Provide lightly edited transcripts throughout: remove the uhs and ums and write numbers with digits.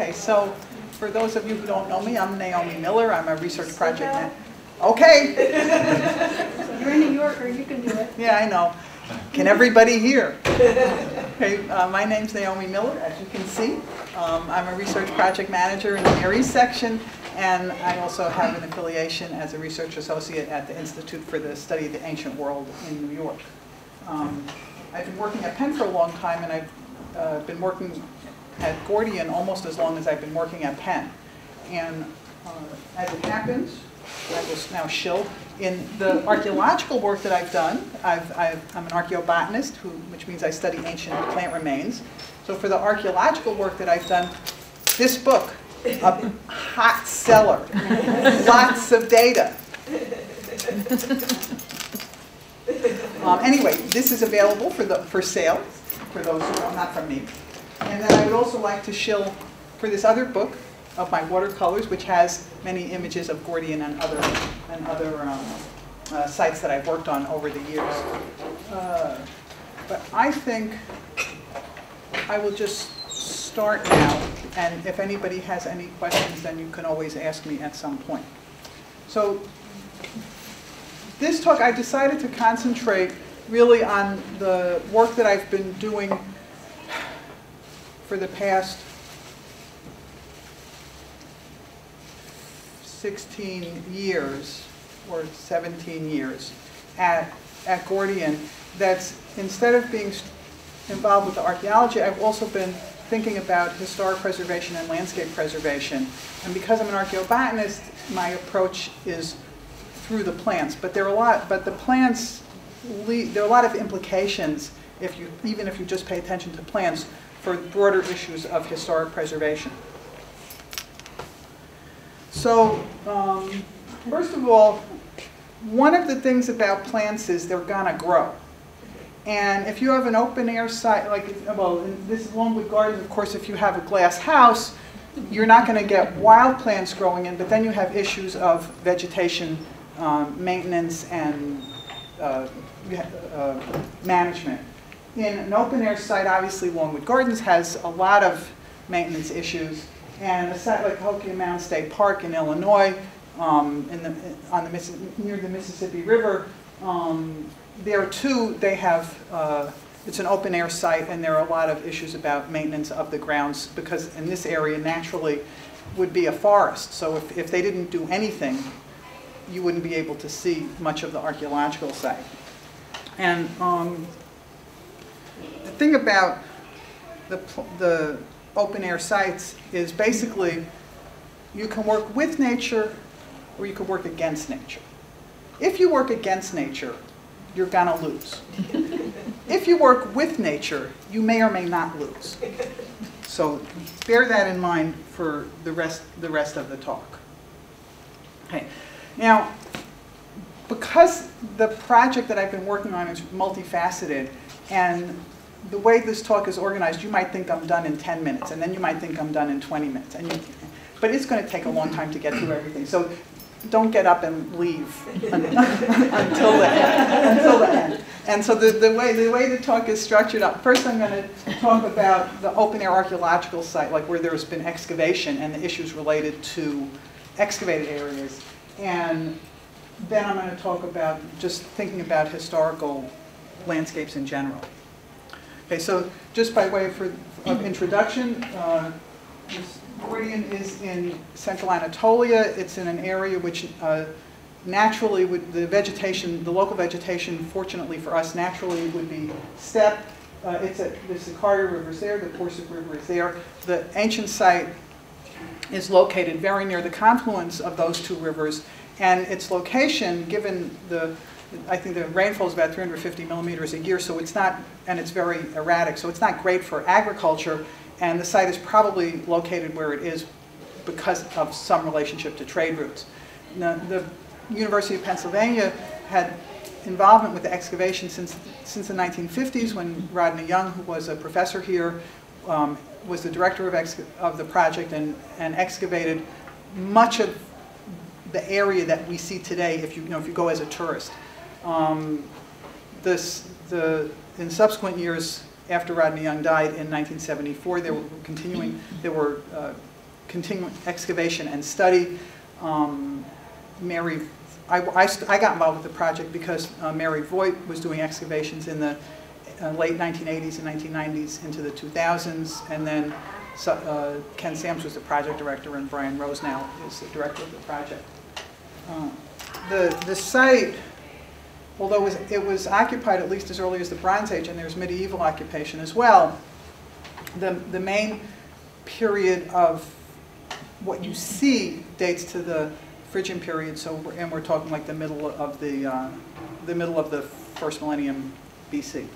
Okay, so for those of you who don't know me, I'm Naomi Miller. I'm a research project manager. Okay. You're in New York, or you can do it. Yeah, I know. Can everybody hear? Okay, my name's Naomi Miller, as you can see. I'm a research project manager in the Near East section, and I also have an affiliation as a research associate at the Institute for the Study of the Ancient World in New York. I've been working at Penn for a long time, and I've been working at Gordion almost as long as I've been working at Penn. And as it happens, I will now shill. In the archaeological work that I've done, I'm an archaeobotanist, which means I study ancient plant remains. So for the archaeological work that I've done, this book, a hot seller, lots of data. Anyway, this is available for sale for those who are not from me. And then I would also like to shill for this other book of my watercolors, which has many images of Gordion and other sites that I've worked on over the years. But I think I will just start now, and if anybody has any questions, then you can always ask me at some point. So this talk, I decided to concentrate really on the work that I've been doing for the past 16 years or 17 years at Gordion. That's, instead of being involved with the archaeology, I've also been thinking about historic preservation and landscape preservation. And because I'm an archaeobotanist, my approach is through the plants. But there are a lot, but the plants, there are a lot of implications even if you just pay attention to plants for broader issues of historic preservation. So, first of all, one of the things about plants is they're gonna grow. And if you have an open air site, this is along with gardens, of course, if you have a glass house, you're not gonna get wild plants growing in, but then you have issues of vegetation maintenance and management. In an open air site, obviously, along with gardens, has a lot of maintenance issues. And a site like Hokia Mound State Park in Illinois, near the Mississippi River, there too they have, it's an open air site, and there are a lot of issues about maintenance of the grounds, because in this area naturally would be a forest. So if they didn't do anything, you wouldn't be able to see much of the archaeological site. And the thing about the open air sites is basically you can work with nature or you can work against nature. If you work against nature, you're gonna lose. If you work with nature, you may or may not lose. So bear that in mind for the rest of the talk. Okay. Now, because the project that I've been working on is multifaceted, and the way this talk is organized, you might think I'm done in 10 minutes, and then you might think I'm done in 20 minutes. But it's going to take a long time to get through everything. So don't get up and leave until the end. And so the way the talk is structured up, first I'm going to talk about the open air archaeological site, like where there's been excavation and the issues related to excavated areas. And then I'm going to talk about just thinking about historical landscapes in general. Okay, so just by way of introduction, Gordion is in central Anatolia. It's in an area which naturally, the local vegetation, fortunately for us, naturally would be steppe. There's the Carter River is there, the Corsic River is there. The ancient site is located very near the confluence of those two rivers, and its location, given I think the rainfall is about 350 millimeters a year, so it's not, and it's very erratic, so it's not great for agriculture, and the site is probably located where it is because of some relationship to trade routes. Now, the University of Pennsylvania had involvement with the excavation since the 1950s, when Rodney Young, who was a professor here, was the director of the project and excavated much of the area that we see today if you go as a tourist. In subsequent years, after Rodney Young died in 1974, there were continue excavation and study. I got involved with the project because Mary Voigt was doing excavations in the late 1980s and 1990s into the 2000s, and then Ken Sams was the project director, and Brian Rose now is the director of the project. The site, although it was occupied at least as early as the Bronze Age, and there's medieval occupation as well, the main period of what you see dates to the Phrygian period. So, and we're talking like the middle of the first millennium BC.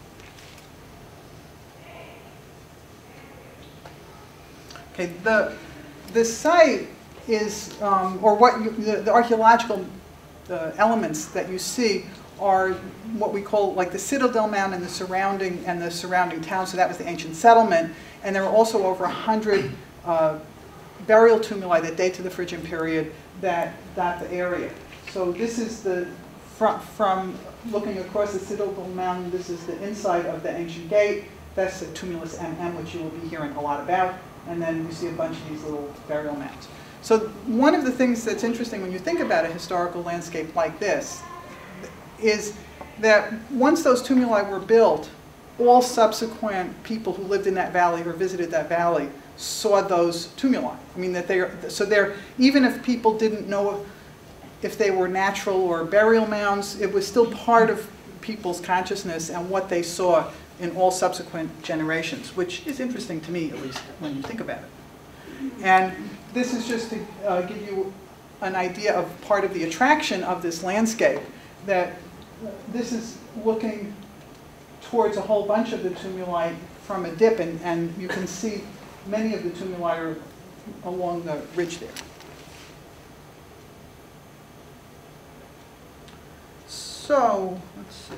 Okay, the site is, or what the archaeological elements that you see are what we call like the Citadel Mound and the surrounding town. So that was the ancient settlement, and there are also over 100 burial tumuli that date to the Phrygian period that dot the area. So this is the from looking across the Citadel Mound. This is the inside of the ancient gate. That's the tumulus MM, which you will be hearing a lot about. And then you see a bunch of these little burial mounds. So one of the things that's interesting when you think about a historical landscape like this is that once those tumuli were built, all subsequent people who lived in that valley or visited that valley saw those tumuli. I mean, that they're even if people didn't know if they were natural or burial mounds, it was still part of people's consciousness and what they saw in all subsequent generations, which is interesting to me, at least when you think about it. And this is just to give you an idea of part of the attraction of this landscape, that this is looking towards a whole bunch of the tumuli from a dip, and you can see many of the tumuli are along the ridge there. So, let's see.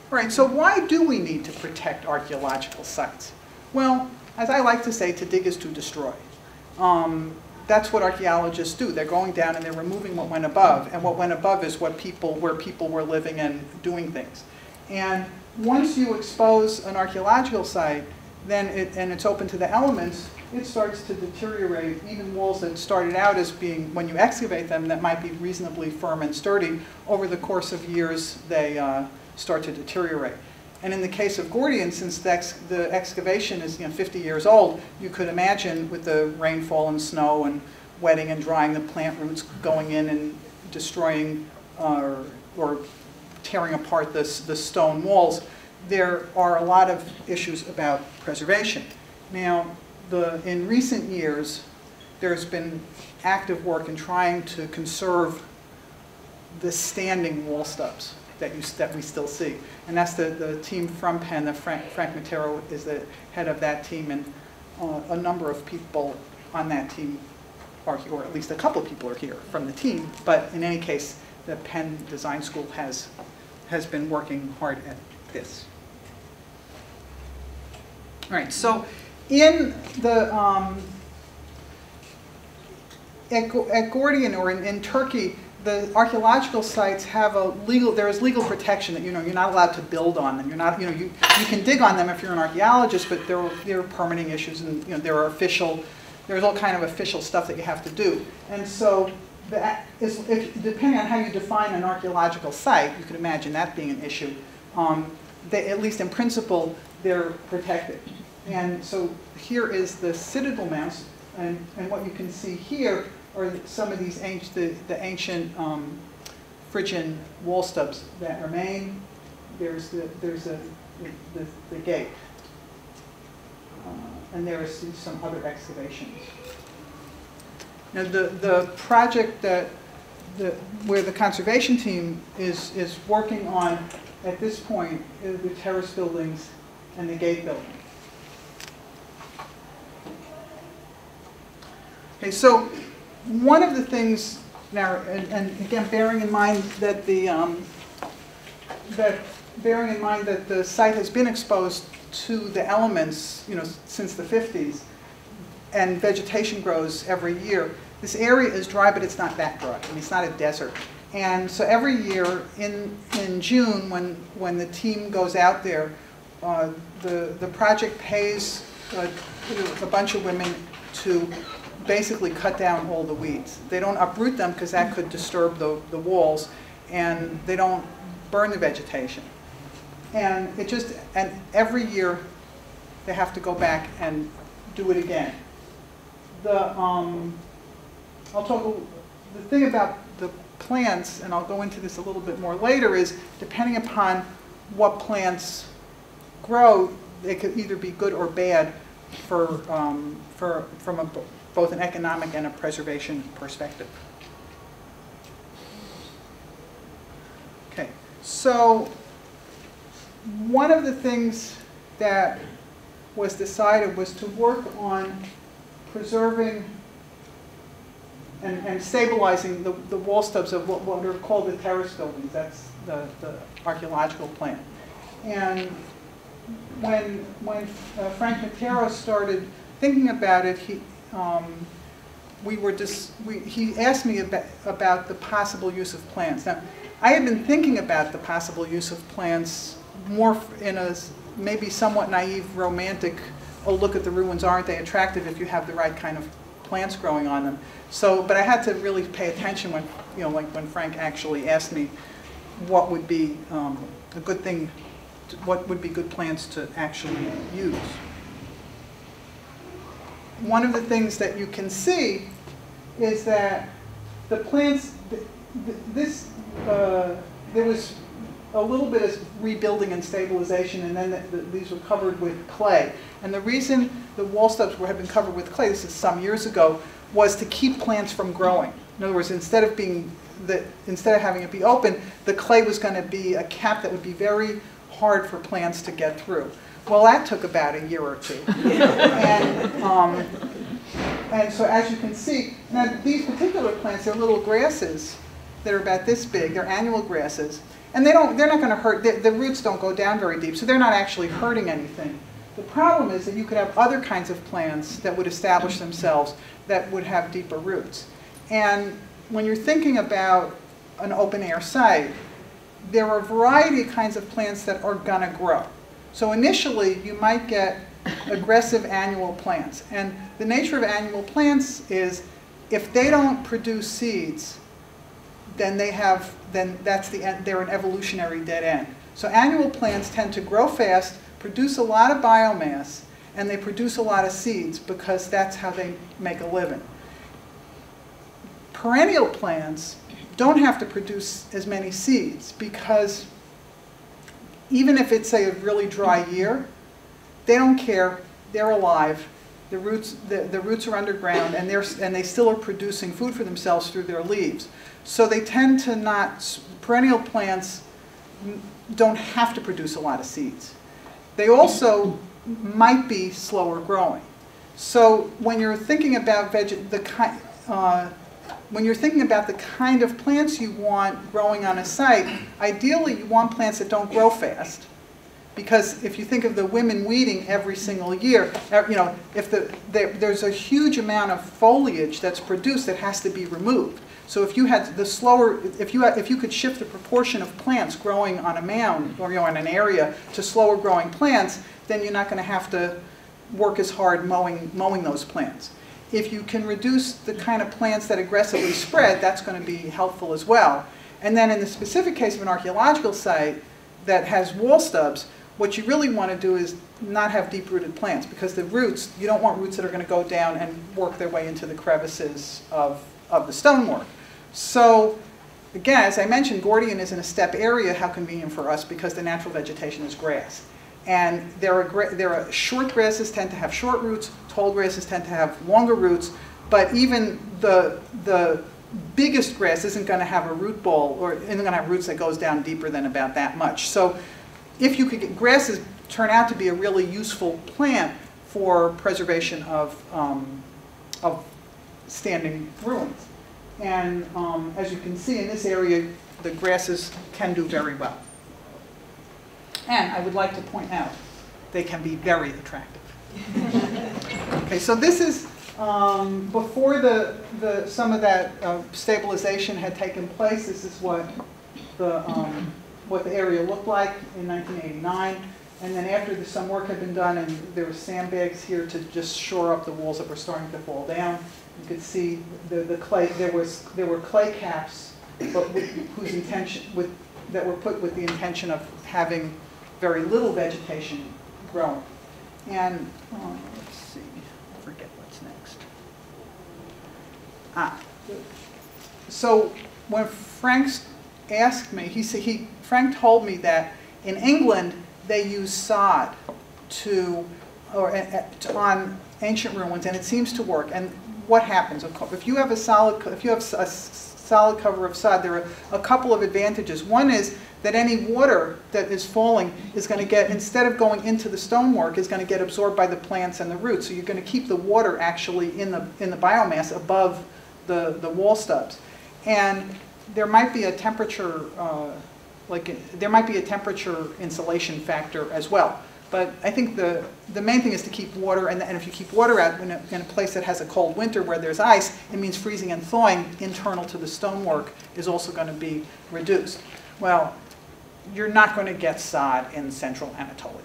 All right, so why do we need to protect archaeological sites? Well, as I like to say, to dig is to destroy. That's what archaeologists do. They're going down and they're removing what went above, and what went above is where people were living and doing things. And once you expose an archaeological site, then it's open to the elements, it starts to deteriorate. Even walls that started out as being, when you excavate them, that might be reasonably firm and sturdy, over the course of years, they start to deteriorate. And in the case of Gordion, since the excavation is 50 years old, you could imagine with the rainfall and snow and wetting and drying, the plant roots going in and destroying or tearing apart the stone walls, there are a lot of issues about preservation. Now, in recent years, there's been active work in trying to conserve the standing wall stubs that we still see. And that's the team from Penn. Frank Matero is the head of that team, and a number of people on that team are here, or at least a couple of people are here from the team. But in any case, the Penn Design School has been working hard at this. All right, so in the at Gordion, or in Turkey, the archaeological sites have there is legal protection that you're not allowed to build on them. You're not, you can dig on them if you're an archaeologist, but there are permitting issues, and there's all kind of official stuff that you have to do. And so depending on how you define an archaeological site, you could imagine that being an issue. At least in principle, they're protected. And so here is the Citadel Mounds, and what you can see here are some of these the ancient Phrygian wall stubs that remain. There's the gate, and there are some other excavations. Now the project where the conservation team is working on at this point is the terrace buildings and the gate building. Okay, so one of the things now, and again, bearing in mind that the site has been exposed to the elements, since the 50s, and vegetation grows every year. This area is dry, but it's not that dry. I mean, it's not a desert. And so every year in June, when the team goes out there, the project pays a bunch of women to basically cut down all the weeds. They don't uproot them because that could disturb the walls, and they don't burn the vegetation. And every year they have to go back and do it again. The thing about the plants, and I'll go into this a little bit more later, is depending upon what plants grow, they could either be good or bad from both an economic and a preservation perspective. Okay, so one of the things that was decided was to work on preserving and stabilizing the wall stubs of what are called the terrace buildings. That's the archaeological plan. And when Frank Matero started thinking about it, he asked me about the possible use of plants. Now, I had been thinking about the possible use of plants more in a maybe somewhat naive, romantic, oh, look at the ruins, aren't they attractive if you have the right kind of plants growing on them. So, but I had to really pay attention when, like when Frank actually asked me what would be a good thing, what would be good plants to actually use. One of the things that you can see is that the plants, there was a little bit of rebuilding and stabilization, and then these were covered with clay. And the reason the wall stubs had been covered with clay, this is some years ago, was to keep plants from growing. In other words, instead of having it be open, the clay was going to be a cap that would be very hard for plants to get through. Well, that took about a year or two. And so as you can see, now these particular plants, they're little grasses that are about this big. They're annual grasses. And they're not going to hurt, the roots don't go down very deep, so they're not actually hurting anything. The problem is that you could have other kinds of plants that would establish themselves that would have deeper roots. And when you're thinking about an open air site, there are a variety of kinds of plants that are going to grow. So initially, you might get aggressive annual plants. And the nature of annual plants is if they don't produce seeds, then that's the end, they're an evolutionary dead end. So annual plants tend to grow fast, produce a lot of biomass, and they produce a lot of seeds because that's how they make a living. Perennial plants don't have to produce as many seeds because even if it's, say, a really dry year, they don't care, they're alive, the roots are underground, and they still are producing food for themselves through their leaves. So they tend to not, perennial plants don't have to produce a lot of seeds. They also might be slower growing. So when you're thinking about the kind of plants you want growing on a site, ideally you want plants that don't grow fast. Because if you think of the women weeding every single year, if there's a huge amount of foliage that's produced that has to be removed. So if you had if you could shift the proportion of plants growing on a mound or on an area to slower growing plants, then you're not going to have to work as hard mowing those plants. If you can reduce the kind of plants that aggressively spread, that's going to be helpful as well. And then in the specific case of an archaeological site that has wall stubs, what you really want to do is not have deep-rooted plants because the roots, you don't want roots that are going to go down and work their way into the crevices of the stonework. So again, as I mentioned, Gordion is in a steppe area. How convenient for us because the natural vegetation is grass. And short grasses tend to have short roots, tall grasses tend to have longer roots, but even the biggest grass isn't going to have a root ball or isn't going to have roots that goes down deeper than about that much. So if you could get grasses turn out to be a really useful plant for preservation of standing ruins. And as you can see in this area, the grasses can do very well. And I would like to point out, they can be very attractive. Okay, so this is before some of that stabilization had taken place. This is what the area looked like in 1989. And then after some work had been done, and there were sandbags here to just shore up the walls that were starting to fall down, you could see the clay. There were clay caps, but whose intention that were put with the intention of having very little vegetation growing. And let's see, I forget what's next. So when Frank asked me, Frank told me that in England they use sod on ancient ruins, and it seems to work. And what happens? If you have a solid cover of sod, there are a couple of advantages. One is that any water that is falling is going to get, instead of going into the stonework, is going to get absorbed by the plants and the roots. So you're going to keep the water actually in the biomass above the wall stubs. And there might be a temperature, there might be a temperature insulation factor as well. But I think the main thing is to keep water, and if you keep water out in a place that has a cold winter where there's ice, it means freezing and thawing internal to the stonework is also going to be reduced. Well, you're not going to get sod in central Anatolia.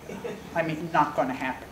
I mean, not going to happen.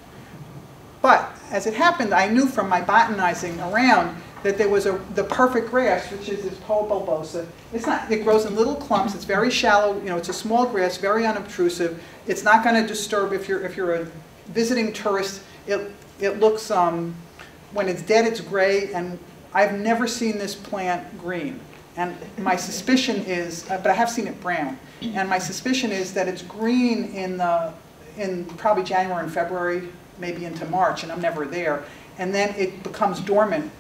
But as it happened, I knew from my botanizing around that there was the perfect grass, which is this Poa bulbosa. It grows in little clumps. It's very shallow. It's a small grass, very unobtrusive. It's not going to disturb if you're a visiting tourist. It looks when it's dead, it's gray, and I've never seen this plant green. And my suspicion is, but I have seen it brown. And my suspicion is that it's green in probably January and February, maybe into March, and I'm never there. And then it becomes dormant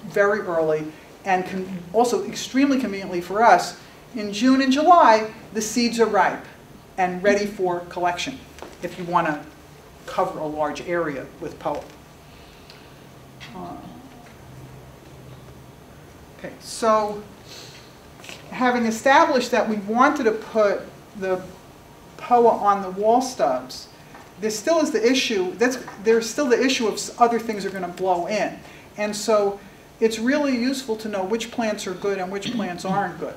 very early, and also extremely conveniently for us, in June and July, the seeds are ripe and ready for collection if you want to cover a large area with Poa. Okay, so having established that we wanted to put the Poa on the wall stubs, there still is the issue. There's still the issue of other things are going to blow in, and so it's really useful to know which plants are good and which plants aren't good.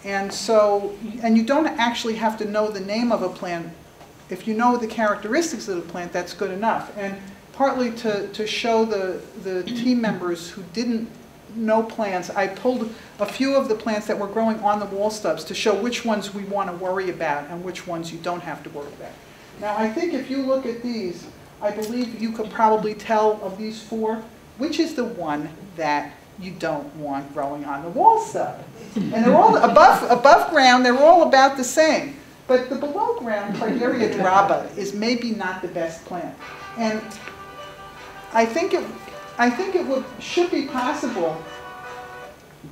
And so, and you don't actually have to know the name of a plant. If you know the characteristics of the plant, that's good enough. And partly to show the team members who didn't know plants, I pulled a few of the plants that were growing on the wall stubs to show which ones we want to worry about and which ones you don't have to worry about. Now, I think if you look at these, I believe you could probably tell of these four, which is the one that you don't want growing on the wall stub. And they're all above ground, they're all about the same. But the below ground Cargeria draba is maybe not the best plant. And I think it should be possible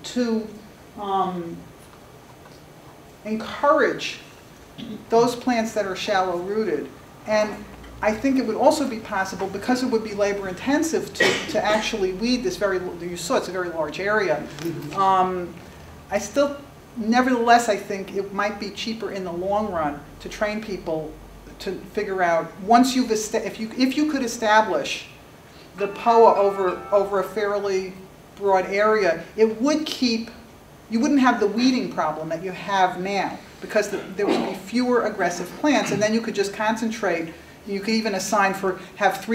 to encourage those plants that are shallow rooted. And I think it would also be possible, because it would be labor intensive to actually weed this you saw it's a very large area. Nevertheless, I think it might be cheaper in the long run to train people to figure out, once if you could establish the Poa over a fairly broad area, it would you wouldn't have the weeding problem that you have now, because there would be fewer aggressive plants, and then you could just concentrate. You could even assign have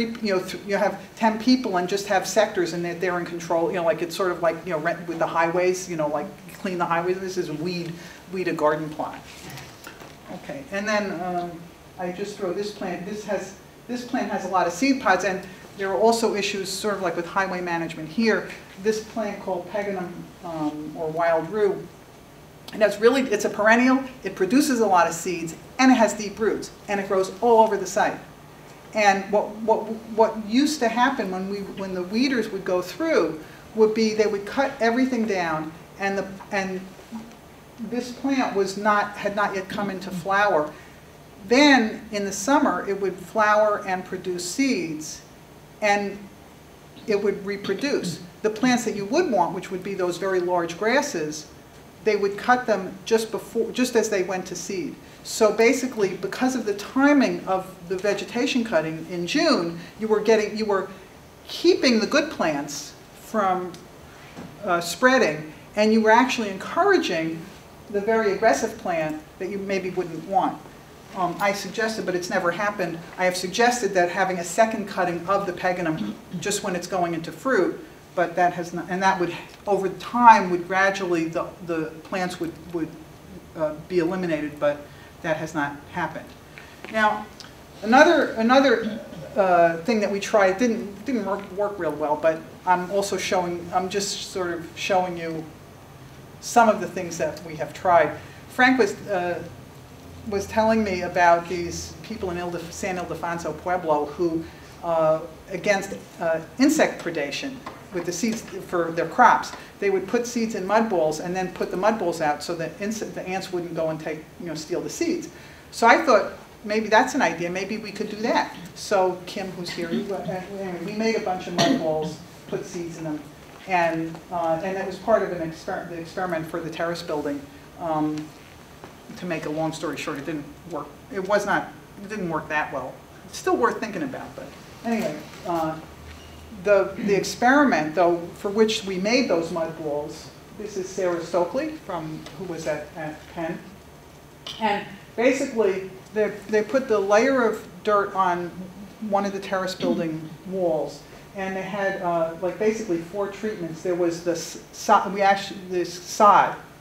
10 people and just have sectors, and they're in control. Like it's sort of like with the highways. Like you clean the highways. This is weed a garden plot. Okay, and then I just throw this plant. This plant has a lot of seed pods, and there are also issues sort of like with highway management here. This plant called peganum or wild rue. And it's a perennial, it produces a lot of seeds, and it has deep roots, and it grows all over the site. And what used to happen when the weeders would go through would be they would cut everything down, and this plant had not yet come into flower. Then in the summer it would flower and produce seeds, and it would reproduce. The plants that you would want, which would be those very large grasses, they would cut them just as they went to seed. So basically, because of the timing of the vegetation cutting in June, you were keeping the good plants from spreading, and you were actually encouraging the very aggressive plant that you maybe wouldn't want. I suggested, but it's never happened, I have suggested that having a second cutting of the pegonum just when it's going into fruit, but that has not, and that would, over time, would gradually, the plants would be eliminated, but that has not happened. Now, another thing that we tried, didn't work real well, but I'm just sort of showing you some of the things that we have tried. Frank was telling me about these people in San Ildefonso Pueblo who, against insect predation with the seeds for their crops, they would put seeds in mud balls and then put the mud balls out so that the ants wouldn't go and steal the seeds. So I thought maybe that's an idea. Maybe we could do that. So Kim, who's here, we made a bunch of mud balls, put seeds in them, and it was part of the experiment for the terrace building. To make a long story short, it didn't work. It didn't work that well. It's still worth thinking about, but anyway, the experiment though for which we made those mud balls. This is Sarah Stokely who was at Penn, and basically they put the layer of dirt on one of the terrace building walls, and they had like basically 4 treatments. There was the sod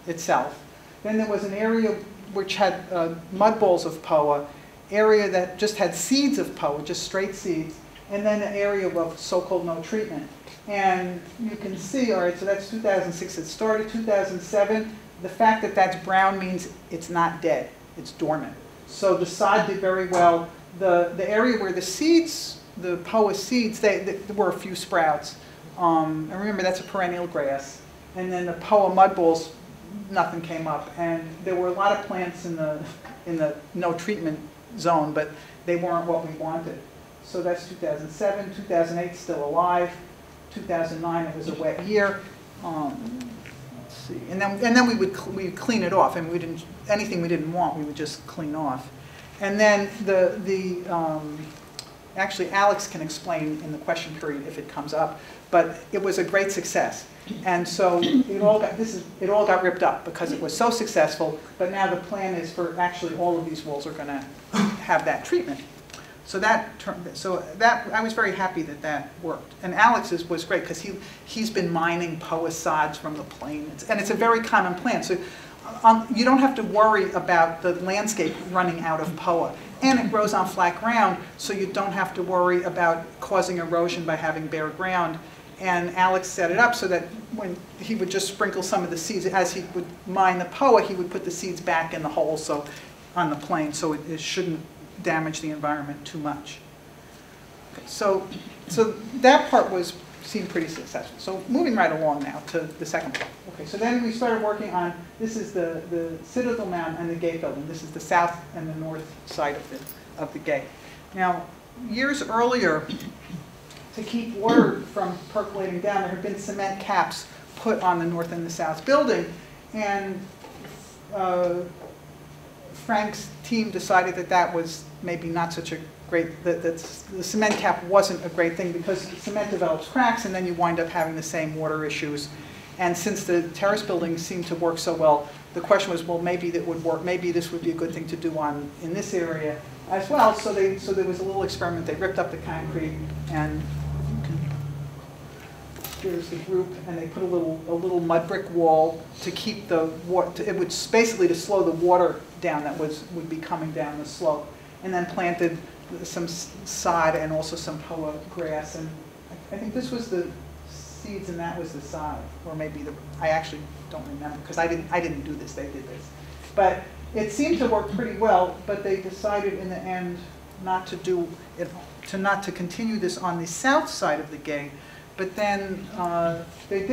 itself. Then there was an area which had mud balls of POA, area that just had seeds of POA, just straight seeds, and then an area of so-called no treatment. And you can see, all right, so that's 2006. It started 2007. The fact that that's brown means it's not dead. It's dormant. So the sod did very well. The area where the seeds, the POA seeds, there were a few sprouts. And remember, that's a perennial grass. And then the POA mud balls, nothing came up, and there were a lot of plants in the no treatment zone, but they weren't what we wanted. So that's 2007, 2008 still alive, 2009 it was a wet year. Let's see, and then we would clean it off, and anything we didn't want we would just clean off, and then actually Alex can explain in the question period if it comes up, but it was a great success. And so it all got ripped up because it was so successful, but now the plan is for actually all of these walls are going to have that treatment. So I was very happy that worked. And Alex's was great because he's been mining POA sods from the plains, and it's a very common plant. So you don't have to worry about the landscape running out of POA. And it grows on flat ground, so you don't have to worry about causing erosion by having bare ground. And Alex set it up so that when he would just sprinkle some of the seeds, as he would mine the POA, he would put the seeds back in the hole on the plain, so it shouldn't damage the environment too much. Okay, so that part seemed pretty successful. So moving right along now to the second part. Okay, so then we started working on, this is the Citadel Mound and the gate building. This is the south and the north side of the gate. Now, years earlier, to keep water from percolating down, there had been cement caps put on the north and the south building, and Frank's team decided that was maybe not such a great, that the cement cap wasn't a great thing because cement develops cracks and then you wind up having the same water issues. And since the terrace buildings seemed to work so well, the question was, well, maybe that would work, maybe this would be a good thing to do in this area as well. So there was a little experiment. They ripped up the concrete, and here's the group, and they put a little mud brick wall to keep the water. It was basically to slow the water down that would be coming down the slope, and then planted some sod and also some POA grass. And I think this was the seeds and that was the sod, or maybe I actually don't remember because I didn't do this. They did this, but it seemed to work pretty well. But they decided in the end not to do it, not to continue this on the south side of the gate. But then they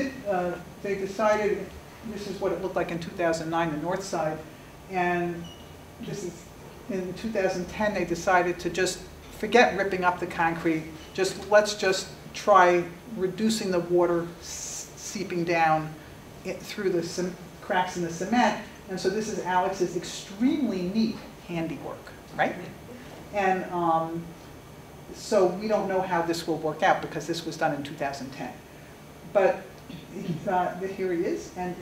decided, this is what it looked like in 2009, the north side, and this is in 2010 they decided to just forget ripping up the concrete, let's just try reducing the water seeping down through the cracks in the cement. And so this is Alex's extremely neat handiwork, right? And so we don't know how this will work out because this was done in 2010. But here he is, and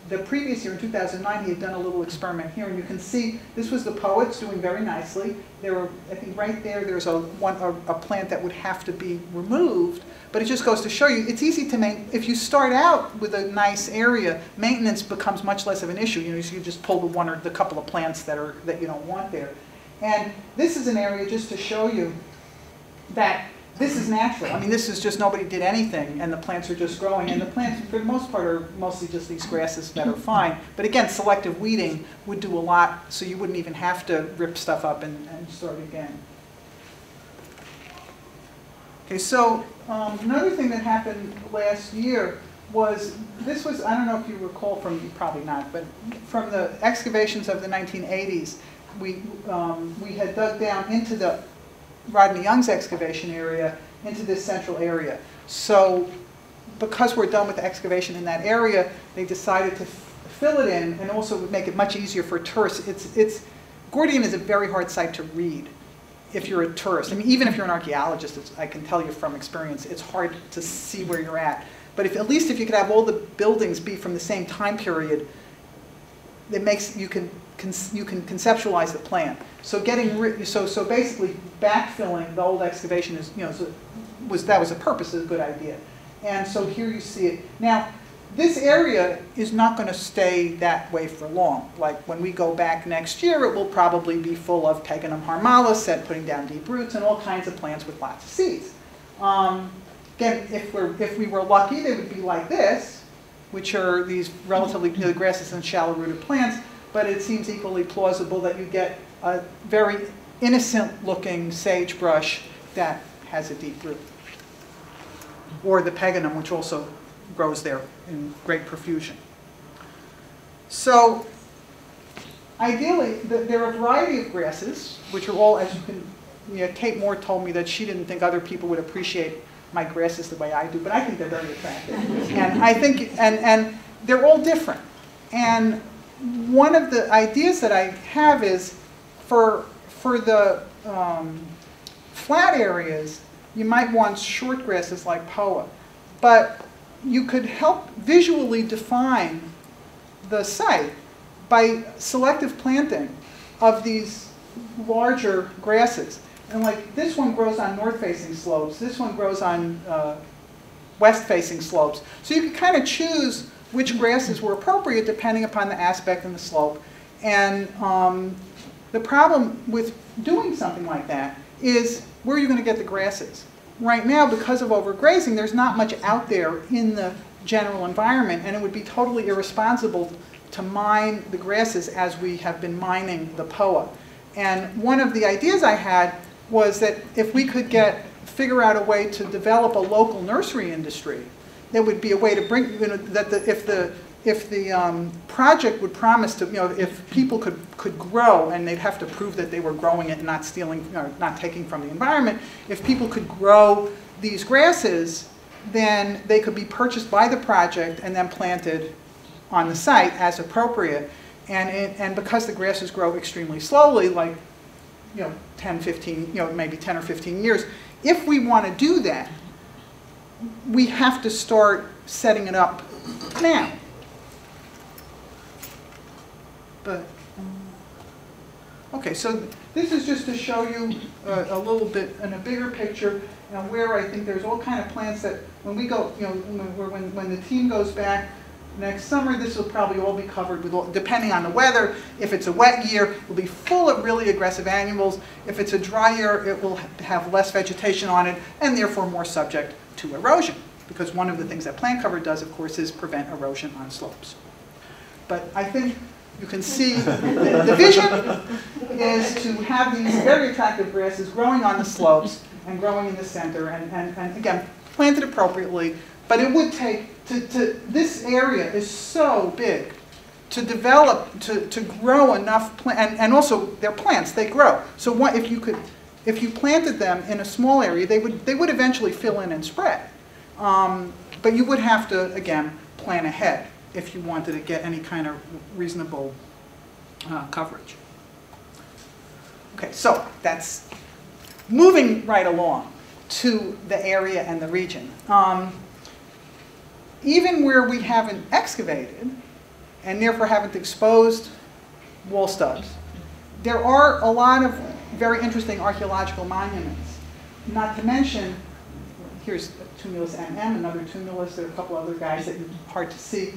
the previous year, in 2009, he had done a little experiment here, and you can see this was the poets doing very nicely. There were, I think right there, there's a plant that would have to be removed, but it just goes to show you, it's easy to make, if you start out with a nice area, maintenance becomes much less of an issue. You know, you just pull the one or the couple of plants that you don't want there. And this is an area just to show you that this is natural. I mean, this is just nobody did anything, and the plants are just growing. And the plants, for the most part, are mostly just these grasses that are fine. But again, selective weeding would do a lot, so you wouldn't even have to rip stuff up and start again. Okay, so another thing that happened last year was, this was, I don't know if you recall from, probably not, but from the excavations of the 1980s, we had dug down into the Rodney Young's excavation area, into this central area. So because we're done with the excavation in that area, they decided to fill it in, and also would make it much easier for tourists. Gordion is a very hard site to read if you're a tourist. I mean, even if you're an archaeologist, I can tell you from experience, it's hard to see where you're at. But at least if you could have all the buildings be from the same time period, it makes, you can conceptualize the plan. So so basically backfilling the old excavation is, you know, that was a purpose, is a good idea. And so here you see it. Now, this area is not going to stay that way for long. Like when we go back next year, it will probably be full of Peganum harmalis, putting down deep roots, and all kinds of plants with lots of seeds. Again, if we were lucky, they would be like this, which are these relatively, you know, grasses and shallow-rooted plants. But it seems equally plausible that you get a very innocent-looking sagebrush that has a deep root. Or the Peganum, which also grows there in great profusion. So ideally, there are a variety of grasses, which are all, as you can, you know, Kate Moore told me that she didn't think other people would appreciate my grasses the way I do, but I think they're very attractive. And I think, and they're all different. And one of the ideas that I have is for the flat areas, you might want short grasses like poa, but you could help visually define the site by selective planting of these larger grasses. And like this one grows on north-facing slopes, this one grows on west-facing slopes. So you could kind of choose which grasses were appropriate depending upon the aspect and the slope. And the problem with doing something like that is, where are you going to get the grasses? Right now, because of overgrazing, there's not much out there in the general environment, and it would be totally irresponsible to mine the grasses as we have been mining the poa. And one of the ideas I had was that if we could figure out a way to develop a local nursery industry, there would be a way to bring, you know, that if the project would promise to, you know, if people could grow, and they'd have to prove that they were growing it and not stealing, or not taking from the environment. If people could grow these grasses, then they could be purchased by the project and then planted on the site as appropriate. And because the grasses grow extremely slowly, like, you know, 10, 15, you know, maybe 10 or 15 years, if we want to do that, we have to start setting it up now. But, okay, so this is just to show you a little bit in a bigger picture, where I think there's all kind of plants that when we go, you know, when the team goes back next summer, this will probably all be covered with, depending on the weather. If it's a wet year, it will be full of really aggressive annuals. If it's a dry year, it will have less vegetation on it, and therefore more subject to erosion. Because one of the things that plant cover does, of course, is prevent erosion on slopes. But I think you can see the vision is to have these very attractive grasses growing on the slopes and growing in the center, and again, planted appropriately. But it would take, this area is so big to develop, to grow enough plants, and also they're plants, they grow. So what, if you planted them in a small area, they would eventually fill in and spread. But you would have to, again, plan ahead if you wanted to get any kind of reasonable coverage. Okay, so that's moving right along to the area and the region. Even where we haven't excavated, and therefore haven't exposed wall stubs. There are a lot of very interesting archaeological monuments, not to mention, here's Tumulus MM, another tumulus, there are a couple other guys that are hard to see.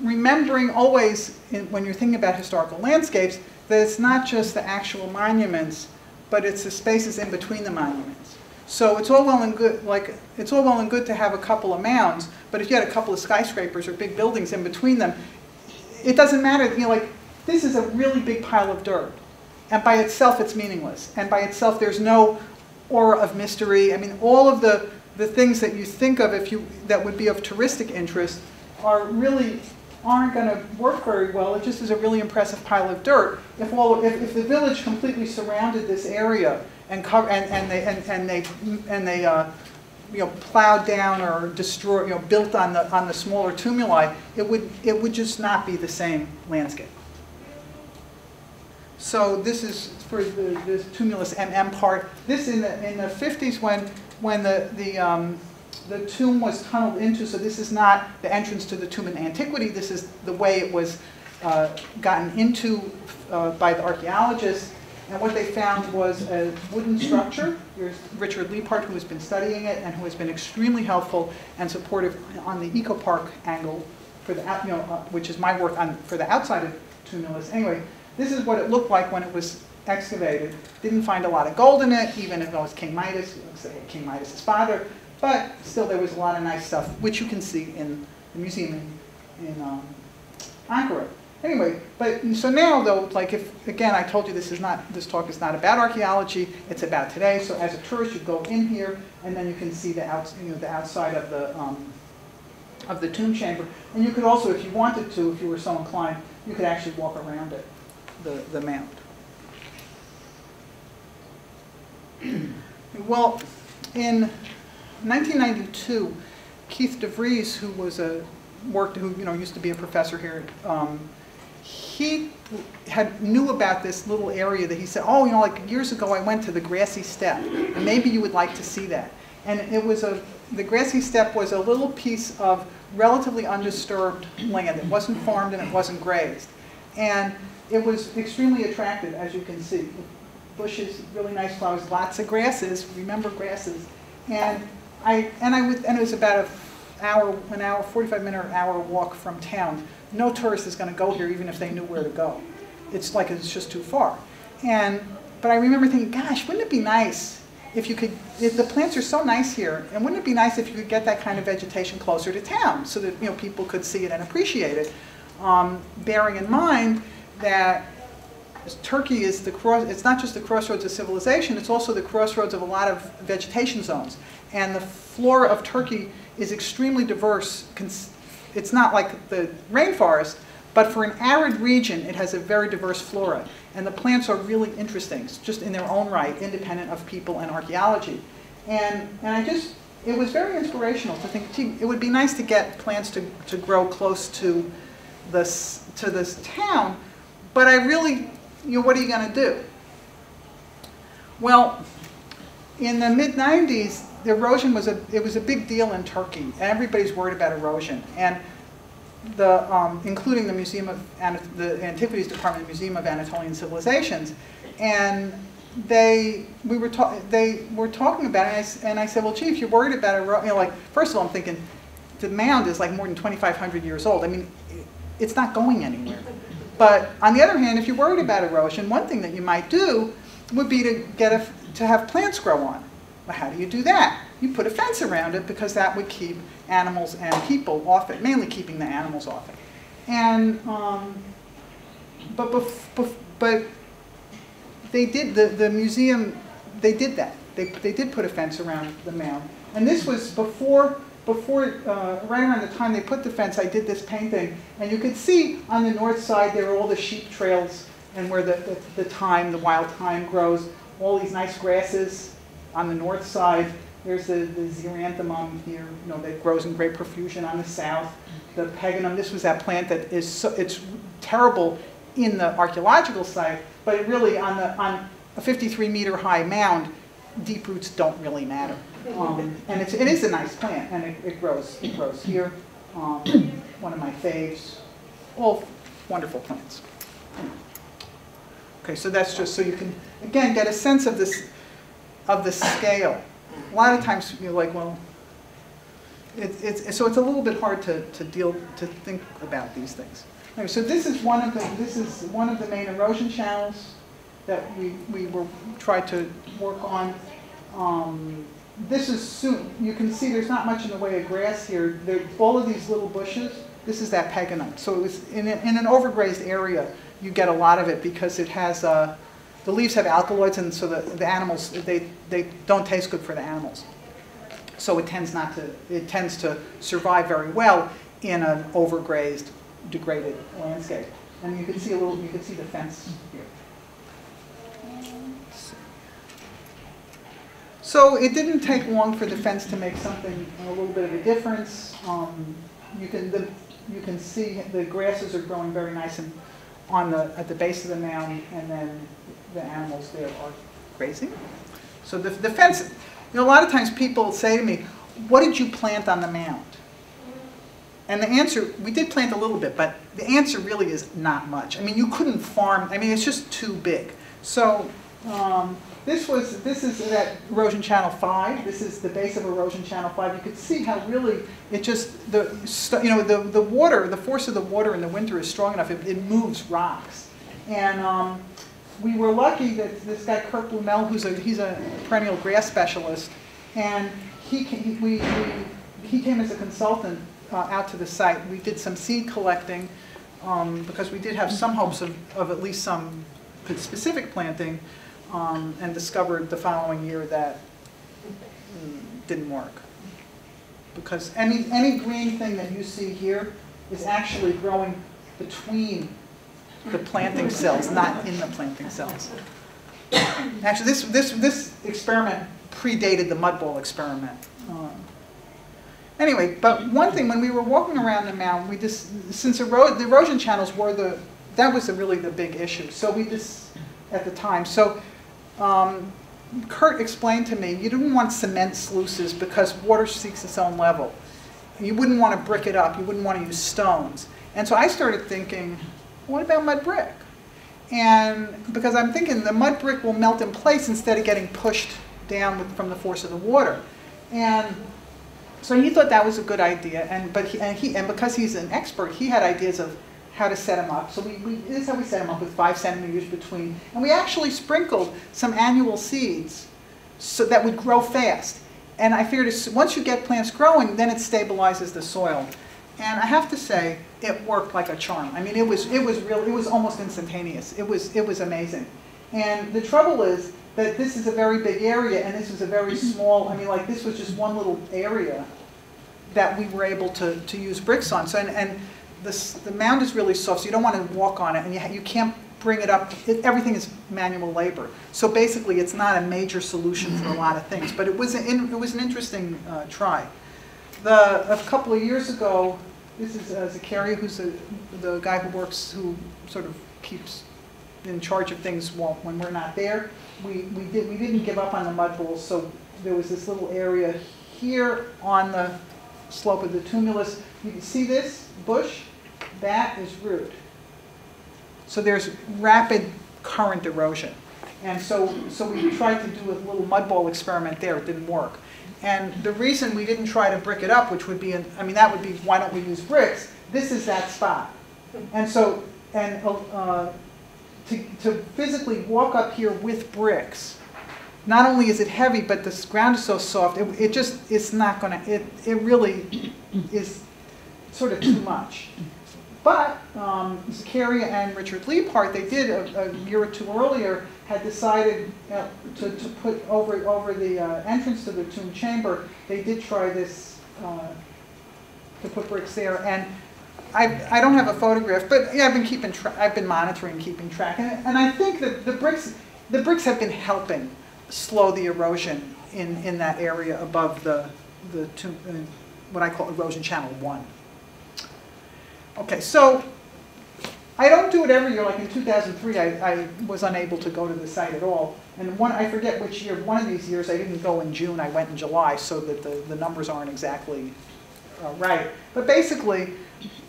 Remembering always, when you're thinking about historical landscapes, that it's not just the actual monuments, but it's the spaces in between the monuments. So it's all well and good, it's all well and good to have a couple of mounds, but if you had a couple of skyscrapers or big buildings in between them, it doesn't matter, this is a really big pile of dirt. And by itself, it's meaningless. And by itself, there's no aura of mystery. I mean, all of the things that you think of that would be of touristic interest aren't going to work very well. It just is a really impressive pile of dirt. If the village completely surrounded this area and they plowed down or destroyed, built on the smaller tumuli, it would just not be the same landscape. So this is for the Tumulus MM part. This in the 50s when the tomb was tunneled into, so this is not the entrance to the tomb in antiquity, this is the way it was gotten into by the archaeologists. And what they found was a wooden structure. Here's Richard Liepard, who has been studying it and who has been extremely helpful and supportive on the eco park angle for the which is my work for the outside of Tumulus. Anyway, this is what it looked like when it was excavated. Didn't find a lot of gold in it, even if it was King Midas, King Midas' father. But still, there was a lot of nice stuff, which you can see in the museum in Ankara. Anyway, so now though, again, I told you this talk is not about archaeology, it's about today. So as a tourist, you go in here, and then you can see the outside of the tomb chamber. And you could also, if you wanted to, if you were so inclined, you could actually walk around it, the mound. Well, in 1992, Keith DeVries, who was used to be a professor here, he knew about this little area that he said, oh, years ago I went to the grassy steppe, and maybe you would like to see that. And the grassy steppe was a little piece of relatively undisturbed land. It wasn't farmed and it wasn't grazed. And it was extremely attractive, as you can see. Bushes, really nice flowers, lots of grasses, remember grasses. And it was about an hour, 45-minute or hour walk from town. No tourist is going to go here even if they knew where to go. It's just too far. But I remember thinking, gosh, wouldn't it be nice if the plants are so nice here, and wouldn't it be nice if you could get that kind of vegetation closer to town so that people could see it and appreciate it, bearing in mind that Turkey is it's not just the crossroads of civilization, it's also the crossroads of a lot of vegetation zones. And the flora of Turkey is extremely diverse. It's not like the rainforest, but for an arid region, it has a very diverse flora. And the plants are really interesting, just in their own right, independent of people and archaeology. And it was very inspirational to think, gee, it would be nice to get plants to grow close to this town, but I really, what are you going to do? Well, in the mid-90s, the erosion was a big deal in Turkey, and everybody's worried about erosion. And including the the Antiquities Department of the Museum of Anatolian Civilizations, and they were talking about it, and I said, well, gee, if you're worried about erosion, first of all, I'm thinking the mound is more than 2,500 years old. I mean, it's not going anywhere. But on the other hand, if you're worried about erosion, one thing that you might do would be to have plants grow on. Well, how do you do that? You put a fence around it because that would keep animals and people off it, mainly keeping the animals off it. And but they did the museum. They did that. They did put a fence around the mound. And this was before right around the time they put the fence. I did this painting, and you could see on the north side there are all the sheep trails and where the wild thyme grows. All these nice grasses on the north side. There's the xeranthemum here, that grows in great profusion on the south. The paganum, this was that plant that it's terrible in the archaeological site, but it really, on a 53-meter high mound, deep roots don't really matter. And it is a nice plant, and it grows here. One of my faves. all wonderful plants. Okay, so that's just so you can, again, get a sense of this, of the scale. A lot of times you're like, well, so it's a little bit hard to think about these things. Anyway, so this is one of the main erosion channels that we tried to work on. This is you can see there's not much in the way of grass here. All of these little bushes, this is that pagonite. So it was in an overgrazed area, you get a lot of it because it has, the leaves have alkaloids, and so the animals, they don't taste good for the animals. So it tends to survive very well in an overgrazed, degraded landscape. And you can see the fence here. So it didn't take long for the fence to make something, a little bit of a difference. You can see the grasses are growing very nice at the base of the mound, and then the animals there are grazing. So the fence, a lot of times people say to me, what did you plant on the mound? And the answer, we did plant a little bit, but the answer really is not much. I mean, you couldn't farm, I mean, it's just too big. So this is that erosion channel 5. This is the base of erosion channel 5. You could see how really it just, the water, the force of the water in the winter is strong enough, it moves rocks. And we were lucky that this guy, Kurt Blumel, he's a perennial grass specialist, and he came as a consultant out to the site. We did some seed collecting because we did have some hopes of at least some specific planting, and discovered the following year that didn't work. Because any green thing that you see here is actually growing between the planting cells, not in the planting cells. Actually, this experiment predated the mud ball experiment. Anyway, but one thing, when we were walking around the mound, since the erosion channels were that was really the big issue. So at the time, so Kurt explained to me, you didn't want cement sluices because water seeks its own level. You wouldn't want to brick it up. You wouldn't want to use stones. And so I started thinking, what about mud brick? And because I'm thinking the mud brick will melt in place instead of getting pushed down from the force of the water. And so he thought that was a good idea. And because he's an expert, he had ideas of how to set them up. So this is how we set them up, with 5 centimeters between. And we actually sprinkled some annual seeds so that would grow fast. And I figured once you get plants growing, then it stabilizes the soil. And I have to say, it worked like a charm. I mean, it was almost instantaneous. It was amazing. And the trouble is that this is a very big area, and this is a very small. I mean, like this was just one little area that we were able to use bricks on. So the mound is really soft, so you don't want to walk on it, and you can't bring it up. Everything is manual labor. So basically, it's not a major solution for a lot of things. But it was an interesting try. A couple of years ago, this is Zakaria, who's the guy who sort of keeps in charge of things when we're not there. We didn't give up on the mud balls, so there was this little area here on the slope of the tumulus. You can see this bush. That is root. So there's rapid current erosion. And so we tried to do a little mud ball experiment there. It didn't work. And the reason we didn't try to brick it up, which would be, that would be, why don't we use bricks? This is that spot. And so, to physically walk up here with bricks, not only is it heavy, but the ground is so soft, it's not going to, it really is sort of too much. But Zakaria and Richard Liebhardt, they did a year or two earlier, had decided to put over the entrance to the tomb chamber. They did try this, to put bricks there. And I don't have a photograph, but yeah, I've been monitoring, keeping track. And I think that the bricks have been helping slow the erosion in that area above the tomb, what I call erosion channel 1. Okay, so I don't do it every year. Like in 2003, I was unable to go to the site at all. And I forget which year, one of these years I didn't go in June, I went in July, so that the numbers aren't exactly right. But basically,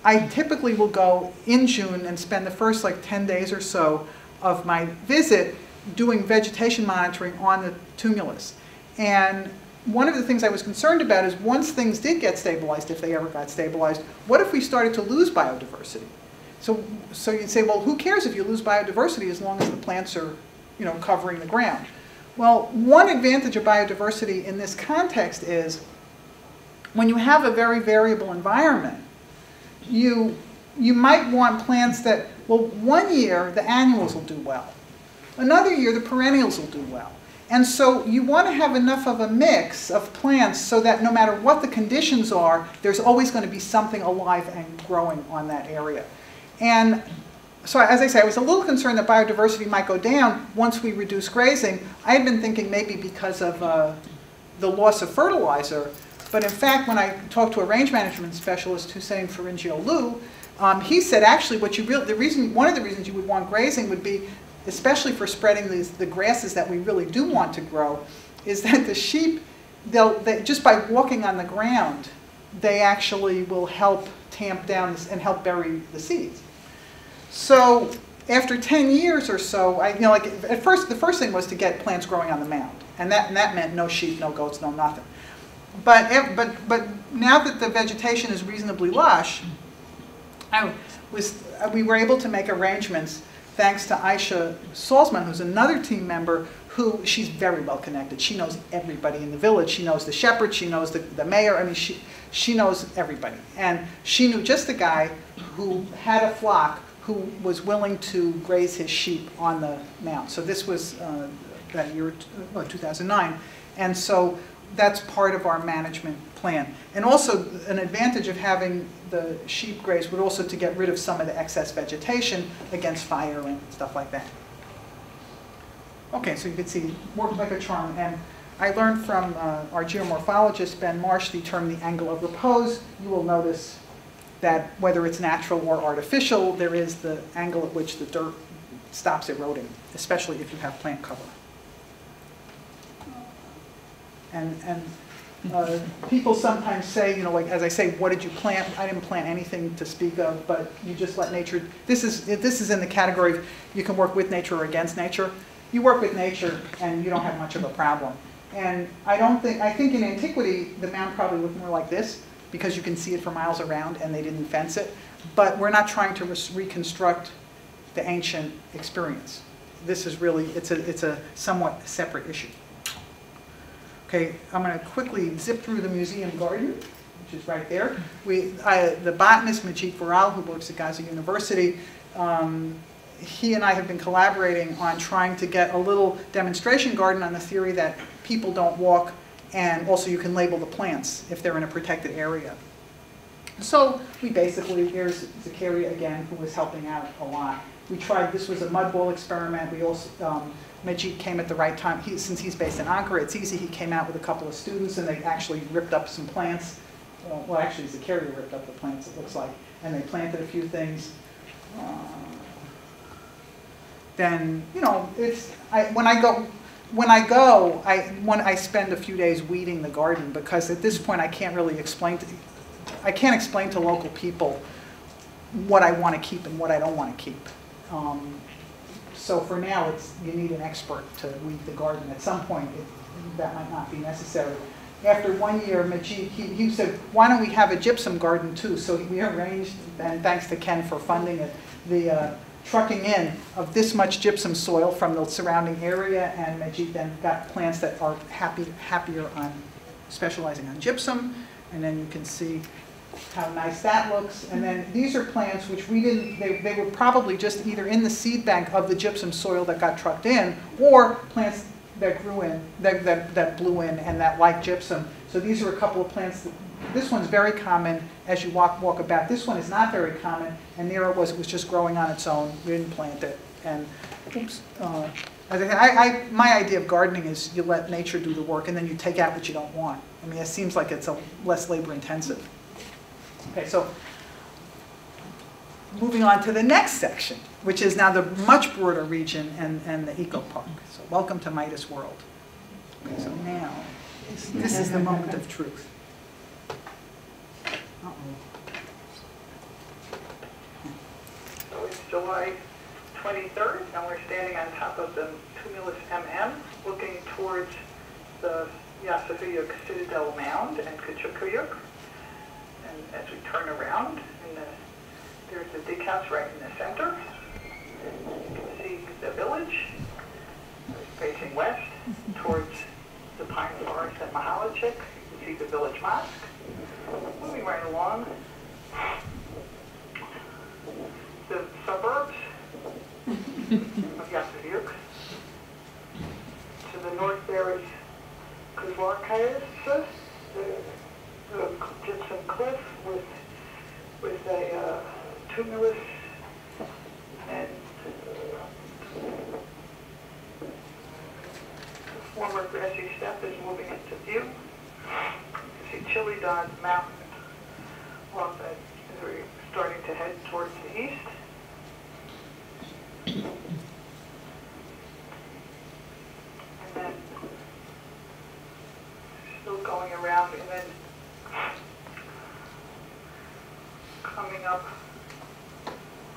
I typically will go in June and spend the first like 10 days or so of my visit doing vegetation monitoring on the tumulus. And one of the things I was concerned about is once things did get stabilized, if they ever got stabilized, what if we started to lose biodiversity? So you'd say, well, who cares if you lose biodiversity as long as the plants are, covering the ground? Well, one advantage of biodiversity in this context is when you have a very variable environment, you might want plants that, well, one year the annuals will do well. Another year the perennials will do well. And so you want to have enough of a mix of plants so that no matter what the conditions are, there's always going to be something alive and growing on that area. And so as I say, I was a little concerned that biodiversity might go down once we reduce grazing. I had been thinking maybe because of the loss of fertilizer. But in fact, when I talked to a range management specialist, Hussein Faringio Liu, he said actually one of the reasons you would want grazing would be, especially for spreading the grasses that we really do want to grow, is that the sheep, just by walking on the ground, they actually will help tamp down and help bury the seeds. So after 10 years or so, at first, the first thing was to get plants growing on the mound. And that meant no sheep, no goats, no nothing. But now that the vegetation is reasonably lush, we were able to make arrangements thanks to Aisha Salzman, who's another team member, she's very well connected. She knows everybody in the village. She knows the shepherd, she knows the mayor. I mean, she knows everybody. And she knew just the guy who had a flock who was willing to graze his sheep on the mound. So this was that year, 2009. And so that's part of our management plan. And also an advantage of having the sheep graze would also to get rid of some of the excess vegetation against fire and stuff like that. Okay, so you can see, worked like a charm. And I learned from our geomorphologist, Ben Marsh, the term the angle of repose. You will notice that whether it's natural or artificial, there is the angle at which the dirt stops eroding, especially if you have plant cover. And people sometimes say, like as I say, what did you plant? I didn't plant anything to speak of, but you just let nature. This is in the category of you can work with nature or against nature. You work with nature, and you don't have much of a problem. And I think in antiquity the mound probably looked more like this because you can see it for miles around, and they didn't fence it. But we're not trying to reconstruct the ancient experience. This is really it's a somewhat separate issue. Okay, I'm going to quickly zip through the museum garden, which is right there. The botanist, Majid Viral, who works at Gaza University, he and I have been collaborating on trying to get a little demonstration garden on the theory that people don't walk, and also you can label the plants if they're in a protected area. So we basically, here's Zakaria again, who was helping out a lot. We tried, this was a mud ball experiment. We also, Majid came at the right time. Since he's based in Ankara, it's easy. He came out with a couple of students, and they actually ripped up some plants. Well, actually, Zakaria ripped up the plants, it looks like, and they planted a few things. Then, when I spend a few days weeding the garden, because at this point I can't really explain to local people what I want to keep and what I don't want to keep. So for now, you need an expert to weed the garden. At some point, that might not be necessary. After 1 year, Majid, he said, why don't we have a gypsum garden too? So we arranged, and thanks to Ken for funding it, the trucking in of this much gypsum soil from the surrounding area, and Majid then got plants that are happier on specializing on gypsum. And then you can see how nice that looks. And then these are plants which we didn't, they were probably just either in the seed bank of the gypsum soil that got trucked in, or plants that grew in, that blew in and that like gypsum. So these are a couple of plants. This one's very common as you walk about. This one is not very common, and there it was just growing on its own. We didn't plant it. And oops, my idea of gardening is you let nature do the work, and then you take out what you don't want. I mean, it seems like it's less labor intensive. Okay, so moving on to the next section, which is now the much broader region and the eco park. So welcome to Midas World. Okay, so now this is the moment of truth. July 23rd, and we're standing on top of the tumulus MM, looking towards the Yasaviyuk Citadel Mound and Kachukuyuk. And as we turn around, there's the dig house right in the center. You can see the village facing west towards the pine forest at Mahalachik. You can see the village mosque. Moving right along, the suburbs of Yasaviyuk. To the north there is Kuzlarkayas, the gypsum cliff with a tumulus and the former grassy steppe is moving into view. You see Chili Dog Mountain off as we're starting to head towards the east. And then still going around, and then coming up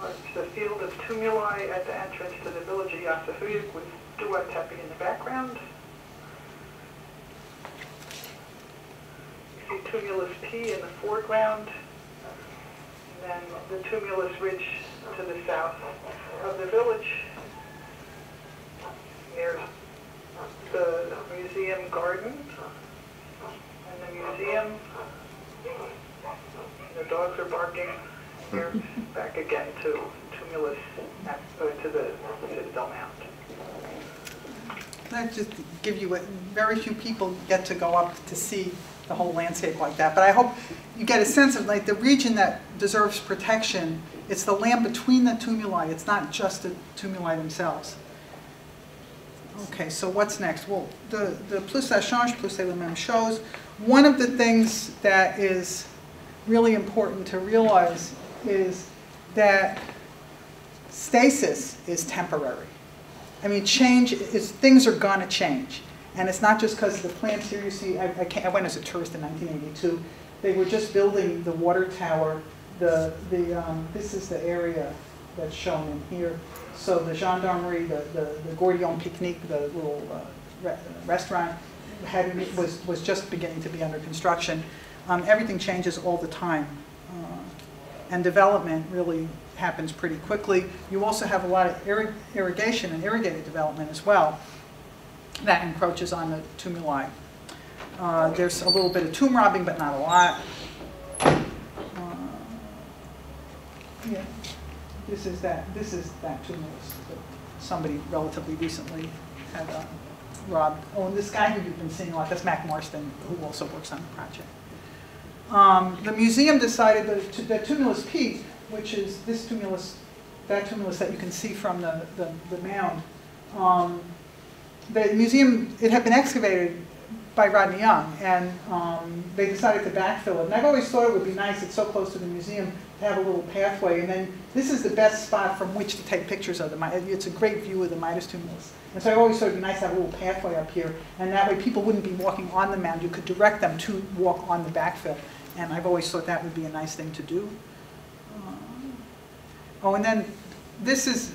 was the field of tumuli at the entrance to the village of Yasaviyuk with Dua Tepe in the background. You see tumulus P in the foreground, and then the tumulus ridge to the south of the village. There's the museum garden and the museum. The dogs are barking. Here, back again to tumulus, to the Citadel Mound. That just give you very few people get to go up to see the whole landscape like that. But I hope you get a sense of like the region that deserves protection. It's the land between the tumuli. It's not just the tumuli themselves. Okay, so what's next? Well, the plus ça change, plus c'est le même chose. One of the things that is really important to realize is that stasis is temporary. I mean, change is, things are going to change. And it's not just because of the plants here. You see, I went as a tourist in 1982. They were just building the water tower. This is the area that's shown in here. So the gendarmerie, the Gordion picnic, the little restaurant, was just beginning to be under construction. Everything changes all the time. And development really happens pretty quickly. You also have a lot of irrigation and irrigated development as well that encroaches on the tumuli. There's a little bit of tomb robbing, but not a lot. Yeah, this is that tumulus that somebody relatively recently had robbed. Oh, and this guy who you've been seeing a lot, that's Mac Marston, who also works on the project. The museum decided that tumulus P, which is this tumulus, that tumulus that you can see from the mound, the museum, it had been excavated by Rodney Young, and they decided to backfill it. And I've always thought it would be nice, it's so close to the museum, to have a little pathway. And then this is the best spot from which to take pictures of the Midas. It's a great view of the Midas tumulus. And so I always thought it would be nice to have a little pathway up here. And that way people wouldn't be walking on the mound. You could direct them to walk on the backfill. And I've always thought that would be a nice thing to do. Oh, and then this is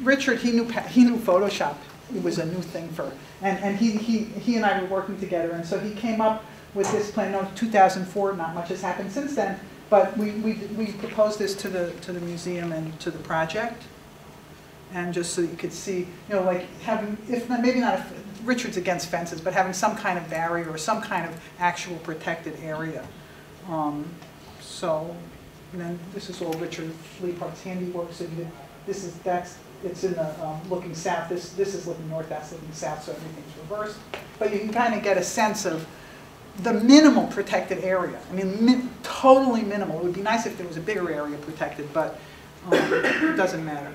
Richard. He knew Photoshop. It was a new thing for, and he and I were working together, and so he came up with this plan. No, 2004. Not much has happened since then, but we proposed this to the museum and to the project, and just so you could see, you know, like having, if not, maybe not, Richard's against fences, but having some kind of barrier or some kind of actual protected area. So, and then this is all Richard Leapart's handiwork. So it's in the looking south. This is looking north. That's looking south. So everything's reversed. But you can kind of get a sense of the minimal protected area. I mean, totally minimal. It would be nice if there was a bigger area protected, but it doesn't matter.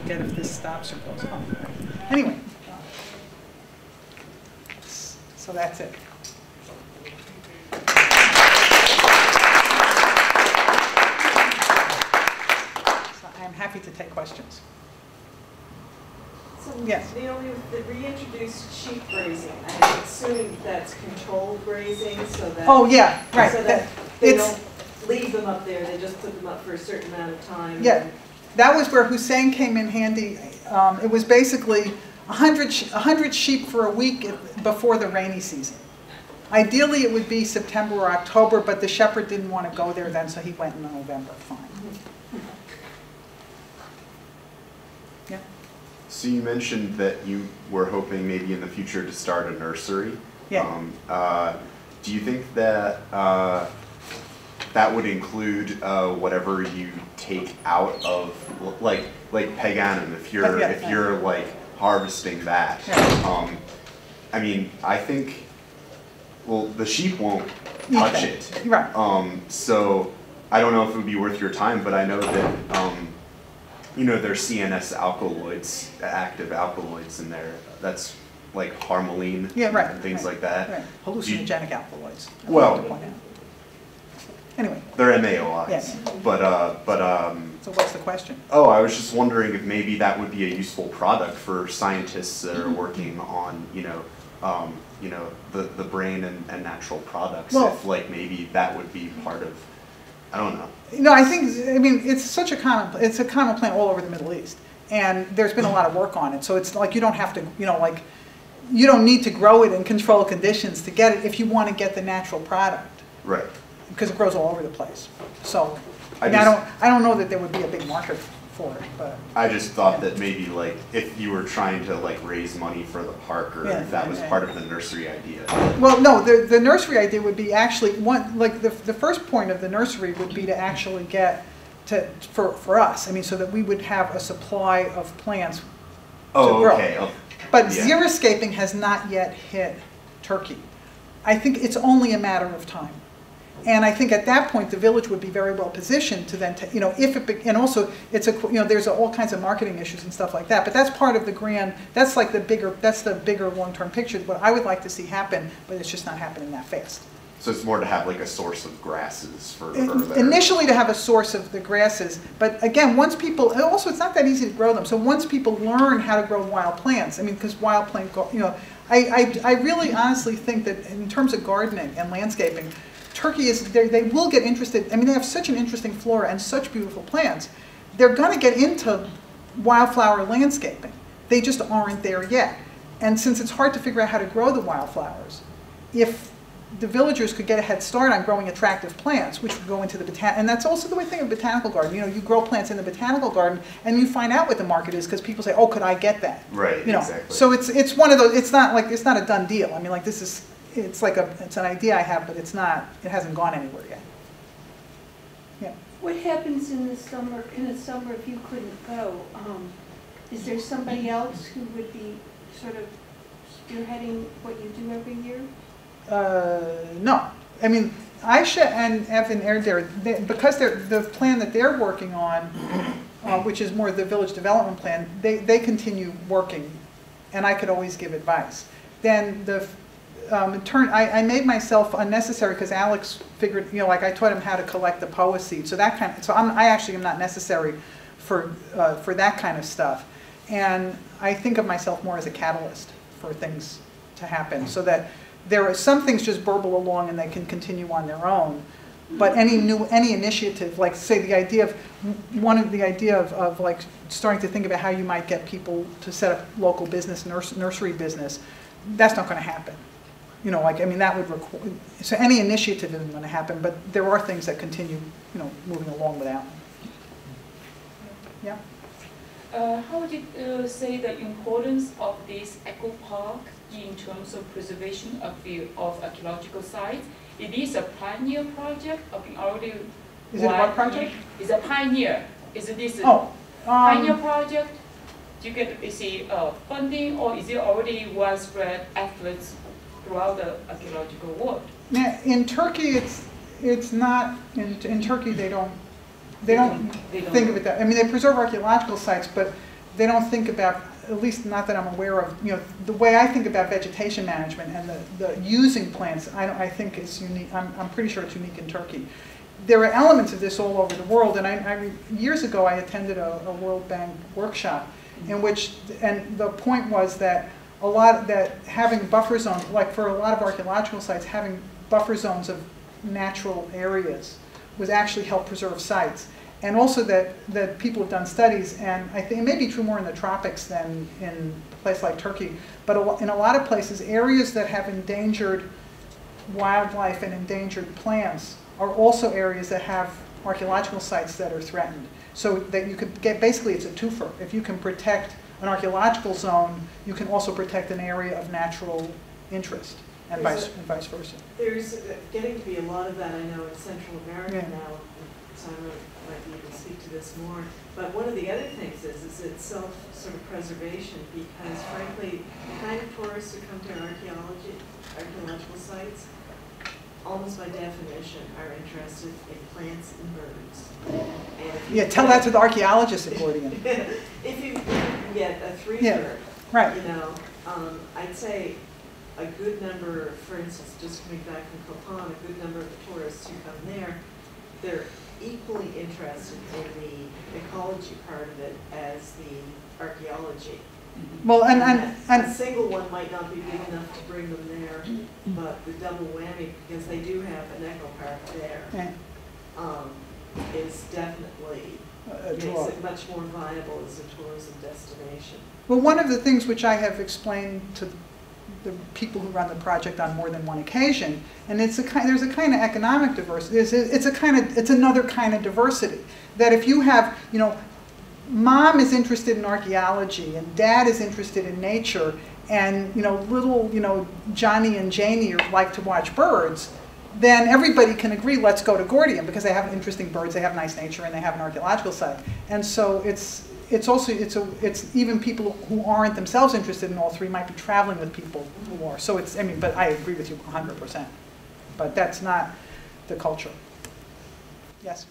If this stops or goes off. Anyway, so that's it. So I'm happy to take questions. So Yes. Naomi, with the reintroduced sheep grazing, I'm assuming that's controlled grazing so that. Oh, yeah, right. So that they It's- don't leave them up there, they just put them up for a certain amount of time. Yeah, that was where Hussein came in handy. It was basically 100 sheep for a week before the rainy season. Ideally, it would be September or October, but the shepherd didn't want to go there then, so he went in November. Fine. Yeah. So you mentioned that you were hoping maybe in the future to start a nursery. Yeah. Do you think that that would include whatever you take out of like paganum? If you're like harvesting that, Yeah. I mean, I think. Well, the sheep won't touch it. Right. So I don't know if it would be worth your time, but I know that you know, there's CNS alkaloids, active alkaloids in there. That's like harmaline, Yeah, right, and things right, like that. Right. Hallucinogenic alkaloids. I Well- wanted to point out. Anyway, They're MAOIs, Yeah. but so what's the question? oh, I was just wondering if maybe that would be a useful product for scientists that are working on, you know, the brain and natural products. Well- if like maybe that would be part of, I don't know. No, I mean, it's such a common plant all over the Middle East, and there's been a lot of work on it. So it's like you don't have to, you know, like you don't need to grow it in controlled conditions to get it if you want to get the natural product, Right. because it grows all over the place. So I I don't know that there would be a big market for it, but I just thought Yeah. that maybe like if you were trying to like raise money for the park, or Yeah, if that was yeah. part of the nursery idea. well, no, the nursery idea would be actually the first point of the nursery would be to actually get for us. I mean, so that we would have a supply of plants. Oh, grow. okay. Oh, But yeah. xeriscaping has not yet hit Turkey. I think it's only a matter of time. And I think at that point, the village would be very well positioned to then, you know, if it, and also it's a, you know, there's all kinds of marketing issues and stuff like that. But that's part of the grand, that's like the bigger long-term picture, what I would like to see happen, but it's just not happening that fast. So it's more to have like a source of grasses for there. Initially to have a source of the grasses, but again, once people, and also it's not that easy to grow them. So once people learn how to grow wild plants, I mean, because wild plant, you know, I really honestly think that in terms of gardening and landscaping, Turkey is, they will get interested. I mean, they have such an interesting flora and such beautiful plants. They're going to get into wildflower landscaping. They just aren't there yet. And since it's hard to figure out how to grow the wildflowers, if the villagers could get a head start on growing attractive plants, which would go into the and that's also the way thing of botanical garden. You know, you grow plants in the botanical garden, and you find out what the market is because people say, "Oh, could I get that?" Right. You know, Exactly. so it's one of those. It's not a done deal. I mean, like this is. It's an idea I have, but it's not, it hasn't gone anywhere yet. Yeah. What happens in the summer if you couldn't go? Is there somebody else who would be sort of spearheading what you do every year? No. I mean, Aisha and Evan Erder, because the plan that they're working on, which is more the village development plan, they continue working, and I could always give advice. Then I made myself unnecessary because Alex figured, you know, like I taught him how to collect the POA seed. So that kind of, so I actually am not necessary for that kind of stuff. And I think of myself more as a catalyst for things to happen, so that there are some things just burble along and they can continue on their own. But any initiative, like say the idea of like starting to think about how you might get people to set up local business, nursery business, that's not going to happen. You know, like, I mean, that would require, so any initiative isn't going to happen, but there are things that continue, you know, moving along without. Yeah? How would you say the importance of this eco park in terms of preservation of archaeological sites? It is a pioneer project of being already. Is it what project? It's a pioneer. Is it this pioneer project? Do you get funding, or is it already widespread efforts throughout the archaeological world? Now, in Turkey, it's not. In Turkey, they don't think of it that. I mean, they preserve archaeological sites, but they don't think about, at least not that I'm aware of. You know, the way I think about vegetation management and the using plants, I think is unique. I'm pretty sure it's unique in Turkey. There are elements of this all over the world, and years ago I attended a World Bank workshop, in which, and the point was that a lot, that having buffer zones, like for a lot of archaeological sites, having buffer zones of natural areas would actually help preserve sites. And also that people have done studies, and I think it may be true more in the tropics than in a place like Turkey, but in a lot of places, areas that have endangered wildlife and endangered plants are also areas that have archaeological sites that are threatened. So that you could get, basically it's a twofer. If you can protect an archaeological zone, you can also protect an area of natural interest, and vice versa. There's getting to be a lot of that, I know, in Central America Yeah. now. Simon might be able to speak to this more. But one of the other things is it's self-preservation, because frankly, the kind of tourists who come to archaeological sites, almost by definition, are interested in plants and birds. And Yeah, tell that to the archaeologists at Gordion. if you get a three-bird, Yeah, right. you know, I'd say a good number, for instance, just coming back from Copan, a good number of the tourists who come there, they're equally interested in the ecology part of it as the archaeology. Well, and A single one might not be big enough to bring them there, but the double whammy, because they do have an eco park there, is definitely makes it much more viable as a tourism destination. Well, one of the things which I have explained to the people who run the project on more than one occasion, and there's a kind of economic diversity. It's another kind of diversity. That if you have, you know, mom is interested in archaeology and dad is interested in nature, and little Johnny and Janie like to watch birds, then everybody can agree, let's go to Gordion because they have interesting birds, they have nice nature, and they have an archaeological site. And so it's even people who aren't themselves interested in all three might be traveling with people who are. So but I agree with you 100%. But that's not the culture. Yes?